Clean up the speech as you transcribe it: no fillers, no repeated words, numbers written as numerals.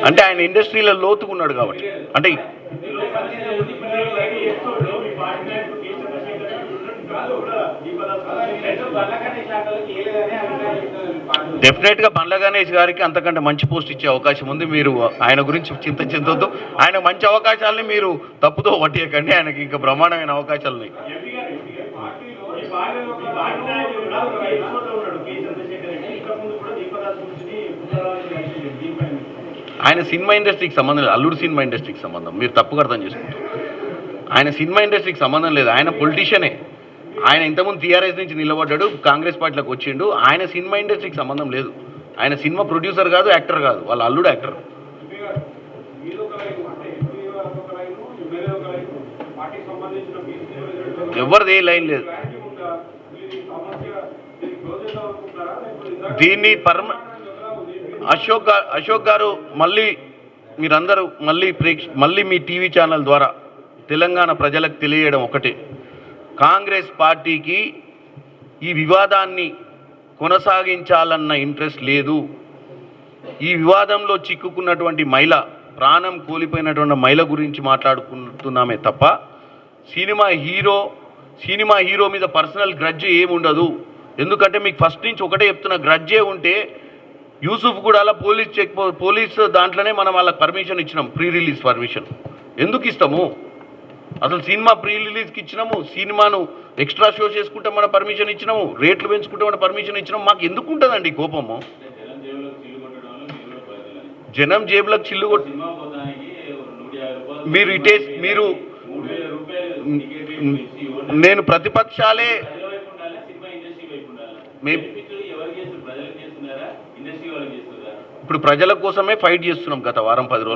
అంటే ఆయన ఇండస్ట్రీలో లోతుకున్నాడు కాబట్టి. అంటే డెఫినెట్గా బండ్ల గణేష్ గారికి అంతకంటే మంచి పోస్ట్ ఇచ్చే అవకాశం ఉంది. మీరు ఆయన గురించి చింతొద్దు. ఆయన మంచి అవకాశాలని మీరు తప్పుతో పట్టేయకండి. ఆయనకి ఇంకా బ్రహ్మాండమైన అవకాశాలు ఉన్నాయి. ఆయన సినిమా ఇండస్ట్రీకి సంబంధం లేదు, అల్లుడు సినిమా ఇండస్ట్రీకి సంబంధం. మీరు తప్పుగా అర్థం చేసుకుంటారు. ఆయన సినిమా ఇండస్ట్రీకి సంబంధం లేదు, ఆయన పొలిటీషియనే. ఆయన ఇంతకుముందు టీఆర్ఎస్ నుంచి నిలబడ్డాడు, కాంగ్రెస్ పార్టీలోకి వచ్చిండు. ఆయన సినిమా ఇండస్ట్రీకి సంబంధం లేదు. ఆయన సినిమా ప్రొడ్యూసర్ కాదు, యాక్టర్ కాదు, వాళ్ళ అల్లుడు యాక్టర్. ఎవరిది ఏ లైన్ లేదు. దీన్ని అశోక్ గారు మళ్ళీ మీరందరూ మళ్ళీ మీ టీవీ ఛానల్ ద్వారా తెలంగాణ ప్రజలకు తెలియడం ఒకటే, కాంగ్రెస్ పార్టీకి ఈ వివాదాన్ని కొనసాగించాలన్న ఇంట్రెస్ట్ లేదు. ఈ వివాదంలో చిక్కుకున్నటువంటి మహిళ, ప్రాణం కోల్పోయినటువంటి మహిళ గురించి మాట్లాడుకుంటున్నామే తప్ప సినిమా హీరో మీద పర్సనల్ గ్రడ్జ్ ఏముండదు. ఎందుకంటే మీకు ఫస్ట్ నుంచి ఒకటే చెప్తున్న, గ్రడ్జే ఉంటే యూసుఫ్ కూడా అలా పోలీస్ దాంట్లోనే మనం వాళ్ళకి పర్మిషన్ ఇచ్చినాం, ప్రీ రిలీజ్ పర్మిషన్. ఎందుకు ఇస్తాము? అసలు సినిమా ప్రీ రిలీజ్కి ఇచ్చినాము, సినిమాను ఎక్స్ట్రా షో చేసుకుంటే మన పర్మిషన్ ఇచ్చినాము, రేట్లు పెంచుకుంటే మన పర్మిషన్ ఇచ్చినాము. మాకు ఎందుకు ఉంటుందండి కోపము? జనం జేబులకు చిల్లు కొట్టి మీరు నేను ప్రతిపక్షాలే ఇప్పుడు ప్రజల కోసమే ఫైట్ చేస్తున్నాం గత వారం 10 రోజులు.